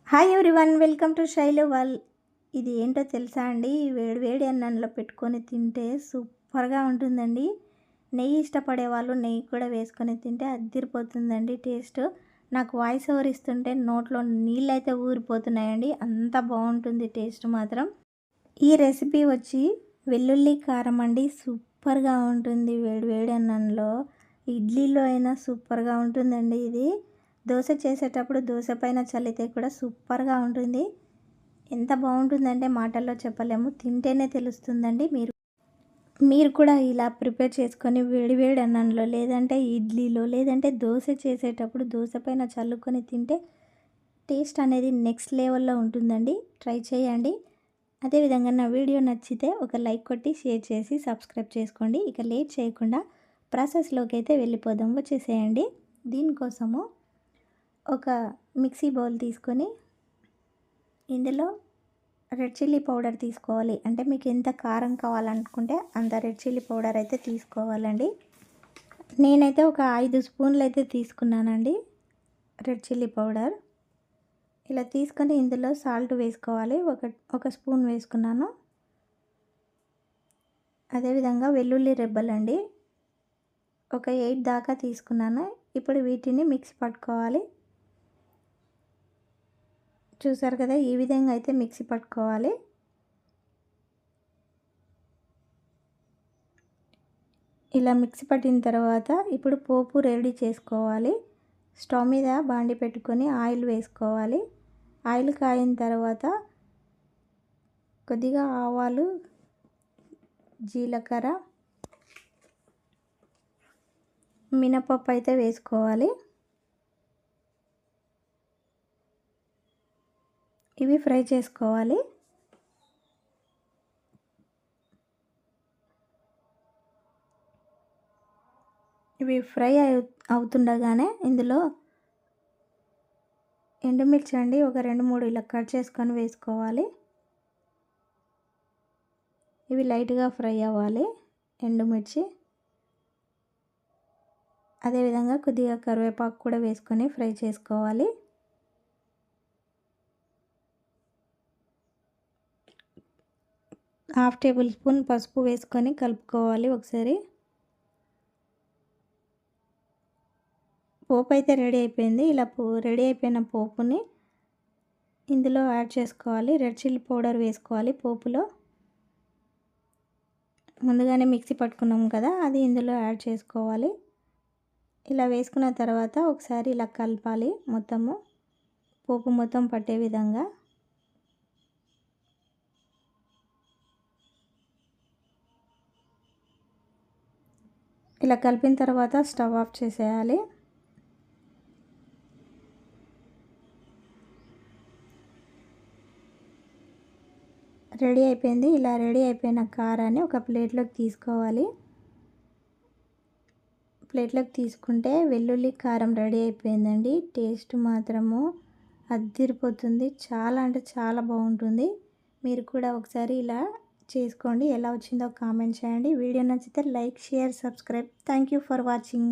Hi everyone, welcome to Shailu wall. ఇది ఏంటో తెలుసా అండి? వేడి వేడి అన్నంలో పెట్టుకొని తింటే సూపర్గా ఉంటుందండి. నెయ్యి ఇష్టపడే వాళ్ళు నెయ్యి కూడా వేసుకొని తింటే అద్దిరిపోతుందండి టేస్ట్. నాకు వాయిస్ ఓవర్ ఇస్తుంటే నోట్లో నీళ్ళైతే ఊరిపోతున్నాయండి, అంత బాగుంటుంది టేస్ట్ మాత్రం. ఈ రెసిపీ వచ్చి వెల్లుల్లి కారం అండి. సూపర్గా ఉంటుంది వేడి వేడి అన్నంలో, ఇడ్లీలో అయినా సూపర్గా ఉంటుందండి ఇది. దోశ చేసేటప్పుడు దోశ పైన చల్లితే కూడా సూపర్గా ఉంటుంది. ఎంత బాగుంటుందంటే మాటల్లో చెప్పలేము, తింటేనే తెలుస్తుందండి. మీరు కూడా ఇలా ప్రిపేర్ చేసుకొని వేడి వేడి అన్నంలో, లేదంటే ఇడ్లీలో, లేదంటే దోశ చేసేటప్పుడు దోశ పైన చల్లుకొని తింటే టేస్ట్ అనేది నెక్స్ట్ లెవెల్లో ఉంటుందండి. ట్రై చేయండి. అదేవిధంగా నా వీడియో నచ్చితే ఒక లైక్ కొట్టి షేర్ చేసి సబ్స్క్రైబ్ చేసుకోండి. ఇక లేట్ చేయకుండా ప్రాసెస్లోకి అయితే వెళ్ళిపోదాం, వచ్చేసేయండి. దీనికోసము ఒక మిక్సీ బౌల్ తీసుకొని ఇందులో రెడ్ చిల్లీ పౌడర్ తీసుకోవాలి. అంటే మీకు ఎంత కారం కావాలనుకుంటే అంత రెడ్ చిల్లీ పౌడర్ అయితే తీసుకోవాలండి. నేనైతే ఒక 5 స్పూన్లు అయితే తీసుకున్నానండి రెడ్ చిల్లీ పౌడర్. ఇలా తీసుకొని ఇందులో సాల్ట్ వేసుకోవాలి. ఒక స్పూన్ వేసుకున్నాను. అదేవిధంగా వెల్లుల్లి రెబ్బలండి ఒక 8 దాకా తీసుకున్నాను. ఇప్పుడు వీటిని మిక్సీ పట్టుకోవాలి. చూసారు కదా, ఈ విధంగా అయితే మిక్సీ పట్టుకోవాలి. ఇలా మిక్సీ పట్టిన తర్వాత ఇప్పుడు పోపు రెడీ చేసుకోవాలి. స్టవ్ మీద బాండి పెట్టుకొని ఆయిల్ వేసుకోవాలి. ఆయిల్ కాయిన తర్వాత కొద్దిగా ఆవాలు, జీలకర్ర, మినపప్పు అయితే వేసుకోవాలి. ఇవి ఫ్రై చేసుకోవాలి. ఇవి ఫ్రై అవుతుండగానే ఇందులో ఎండుమిర్చి అండి ఒక 2-3 ఇలా కట్ చేసుకొని వేసుకోవాలి. ఇవి లైట్గా ఫ్రై అవ్వాలి ఎండుమిర్చి. అదేవిధంగా కొద్దిగా కరివేపాకు కూడా వేసుకొని ఫ్రై చేసుకోవాలి. హాఫ్ టేబుల్ స్పూన్ పసుపు వేసుకొని కలుపుకోవాలి ఒకసారి. పోపు అయితే రెడీ అయిపోయింది. ఇలా రెడీ అయిపోయిన పోపుని ఇందులో యాడ్ చేసుకోవాలి. రెడ్ చిల్లీ పౌడర్ వేసుకోవాలి పోపులో. ముందుగానే మిక్సీ పట్టుకున్నాం కదా, అది ఇందులో యాడ్ చేసుకోవాలి. ఇలా వేసుకున్న తర్వాత ఒకసారి ఇలా కలపాలి, మొత్తము పోపు మొత్తం పట్టే విధంగా. ఇలా కలిపిన తర్వాత స్టవ్ ఆఫ్ చేసేయాలి. రెడీ అయిపోయింది. ఇలా రెడీ అయిపోయిన కారాన్ని ఒక ప్లేట్లోకి తీసుకోవాలి. ప్లేట్లోకి తీసుకుంటే వెల్లుల్లి కారం రెడీ అయిపోయిందండి. టేస్ట్ మాత్రము అద్దిరిపోతుంది. చాలా అంటే చాలా బాగుంటుంది. మీరు కూడా ఒకసారి ఇలా చేసుకోండి. ఎలా వచ్చిందో కామెంట్ చేయండి. వీడియో నచ్చితే like, share, subscribe. Thank you for watching.